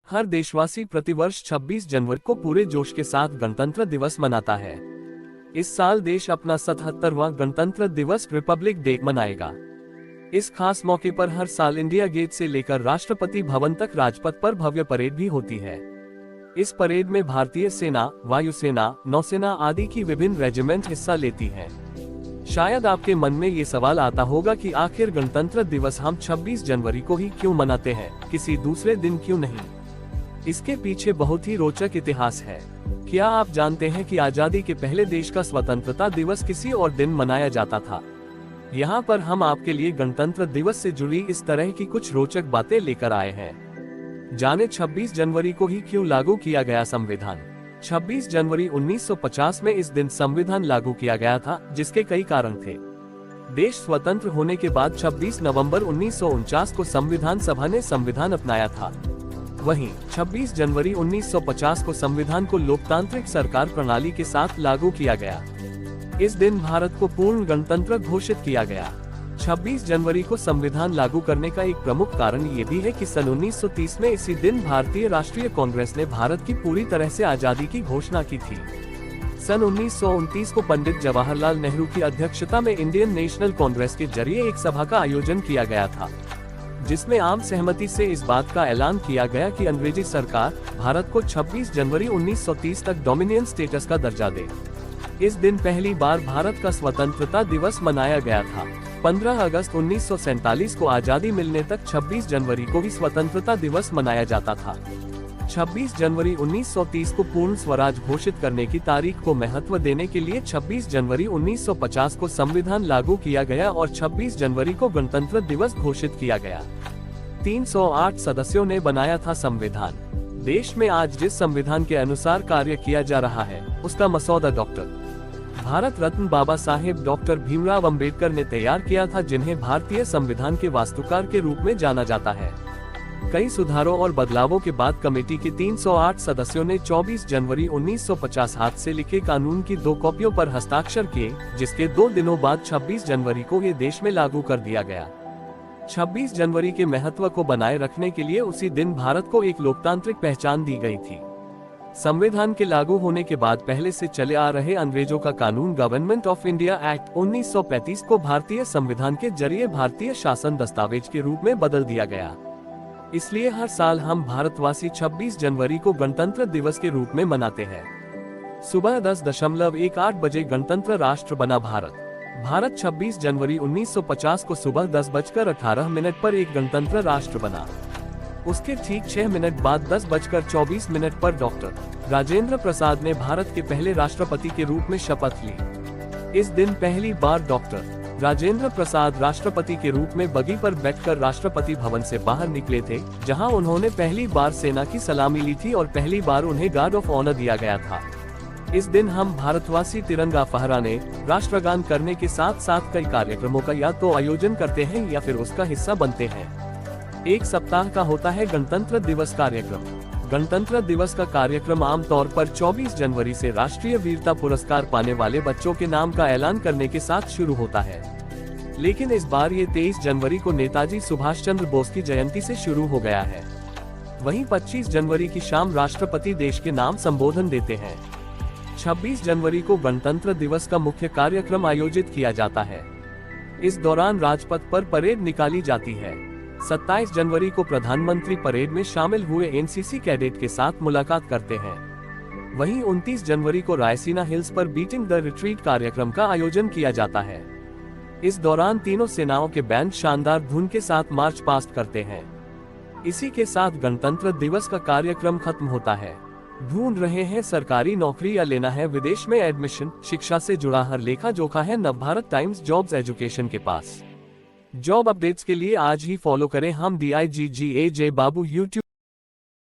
हर देशवासी प्रतिवर्ष 26 जनवरी को पूरे जोश के साथ गणतंत्र दिवस मनाता है। इस साल देश अपना 77वां गणतंत्र दिवस रिपब्लिक डे मनाएगा। इस खास मौके पर हर साल इंडिया गेट से लेकर राष्ट्रपति भवन तक राजपथ पर भव्य परेड भी होती है। इस परेड में भारतीय सेना, वायुसेना, नौसेना आदि की विभिन्न रेजिमेंट हिस्सा लेती हैं। शायद आपके मन में ये सवाल आता होगा कि आखिर गणतंत्र दिवस हम 26 जनवरी को ही क्यों मनाते हैं, किसी दूसरे दिन क्यों नहीं? इसके पीछे बहुत ही रोचक इतिहास है। क्या आप जानते हैं कि आजादी के पहले देश का स्वतंत्रता दिवस किसी और दिन मनाया जाता था? यहाँ पर हम आपके लिए गणतंत्र दिवस से जुड़ी इस तरह की कुछ रोचक बातें लेकर आए हैं। जाने 26 जनवरी को ही क्यों लागू किया गया संविधान। 26 जनवरी 1950 में इस दिन संविधान लागू किया गया था, जिसके कई कारण थे। देश स्वतंत्र होने के बाद 26 नवंबर 1949 को संविधान सभा ने संविधान अपनाया था। वहीं 26 जनवरी 1950 को संविधान को लोकतांत्रिक सरकार प्रणाली के साथ लागू किया गया। इस दिन भारत को पूर्ण गणतंत्र घोषित किया गया। 26 जनवरी को संविधान लागू करने का एक प्रमुख कारण ये भी है कि सन 1930 में इसी दिन भारतीय राष्ट्रीय कांग्रेस ने भारत की पूरी तरह से आजादी की घोषणा की थी। सन 1929 को पंडित जवाहरलाल नेहरू की अध्यक्षता में इंडियन नेशनल कांग्रेस के जरिए एक सभा का आयोजन किया गया था, जिसमें आम सहमति से इस बात का ऐलान किया गया कि अंग्रेजी सरकार भारत को 26 जनवरी 1930 तक डोमिनियन स्टेटस का दर्जा दे। इस दिन पहली बार भारत का स्वतंत्रता दिवस मनाया गया था। 15 अगस्त 1947 को आजादी मिलने तक 26 जनवरी को भी स्वतंत्रता दिवस मनाया जाता था। 26 जनवरी 1930 को पूर्ण स्वराज घोषित करने की तारीख को महत्व देने के लिए 26 जनवरी 1950 को संविधान लागू किया गया और 26 जनवरी को गणतंत्र दिवस घोषित किया गया। 308 सदस्यों ने बनाया था संविधान। देश में आज जिस संविधान के अनुसार कार्य किया जा रहा है, उसका मसौदा डॉक्टर भारत रत्न बाबा साहेब डॉक्टर भीमराव अंबेडकर ने तैयार किया था, जिन्हें भारतीय संविधान के वास्तुकार के रूप में जाना जाता है। कई सुधारों और बदलावों के बाद कमेटी के 308 सदस्यों ने 24 जनवरी 1950 हाथ से लिखे कानून की 2 कॉपियों पर हस्ताक्षर किए, जिसके 2 दिनों बाद 26 जनवरी को ये देश में लागू कर दिया गया। 26 जनवरी के महत्व को बनाए रखने के लिए उसी दिन भारत को एक लोकतांत्रिक पहचान दी गई थी। संविधान के लागू होने के बाद पहले से चले आ रहे अंग्रेजों का कानून गवर्नमेंट ऑफ इंडिया एक्ट 1935 को भारतीय संविधान के जरिए भारतीय शासन दस्तावेज के रूप में बदल दिया गया। इसलिए हर साल हम भारतवासी 26 जनवरी को गणतंत्र दिवस के रूप में मनाते हैं। सुबह 10:18 बजे गणतंत्र राष्ट्र बना भारत 26 जनवरी 1950 को सुबह 10:18 पर एक गणतंत्र राष्ट्र बना। उसके ठीक 6 मिनट बाद 10:24 पर डॉक्टर राजेंद्र प्रसाद ने भारत के पहले राष्ट्रपति के रूप में शपथ ली। इस दिन पहली बार डॉक्टर राजेंद्र प्रसाद राष्ट्रपति के रूप में बगी पर बैठकर राष्ट्रपति भवन से बाहर निकले थे, जहां उन्होंने पहली बार सेना की सलामी ली थी और पहली बार उन्हें गार्ड ऑफ ऑनर दिया गया था। इस दिन हम भारतवासी तिरंगा फहराने, राष्ट्रगान करने के साथ साथ कई कार्यक्रमों का या तो आयोजन करते हैं या फिर उसका हिस्सा बनते हैं। एक सप्ताह का होता है गणतंत्र दिवस कार्यक्रम। गणतंत्र दिवस का कार्यक्रम आमतौर पर 24 जनवरी से राष्ट्रीय वीरता पुरस्कार पाने वाले बच्चों के नाम का ऐलान करने के साथ शुरू होता है, लेकिन इस बार ये 23 जनवरी को नेताजी सुभाष चंद्र बोस की जयंती से शुरू हो गया है। वहीं 25 जनवरी की शाम राष्ट्रपति देश के नाम संबोधन देते हैं। 26 जनवरी को गणतंत्र दिवस का मुख्य कार्यक्रम आयोजित किया जाता है। इस दौरान राजपथ पर परेड निकाली जाती है। 27 जनवरी को प्रधानमंत्री परेड में शामिल हुए एनसीसी कैडेट के साथ मुलाकात करते हैं। वहीं 29 जनवरी को रायसीना हिल्स पर बीटिंग द रिट्रीट कार्यक्रम का आयोजन किया जाता है। इस दौरान तीनों सेनाओं के बैंड शानदार धुन के साथ मार्च पास्ट करते हैं। इसी के साथ गणतंत्र दिवस का कार्यक्रम खत्म होता है। ढूंढ रहे हैं सरकारी नौकरी या लेना है विदेश में एडमिशन? शिक्षा से जुड़ा हर लेखा जोखा है नवभारत टाइम्स जॉब्स एजुकेशन के पास। जॉब अपडेट्स के लिए आज ही फॉलो करें हम DIGGAJ बाबू YouTube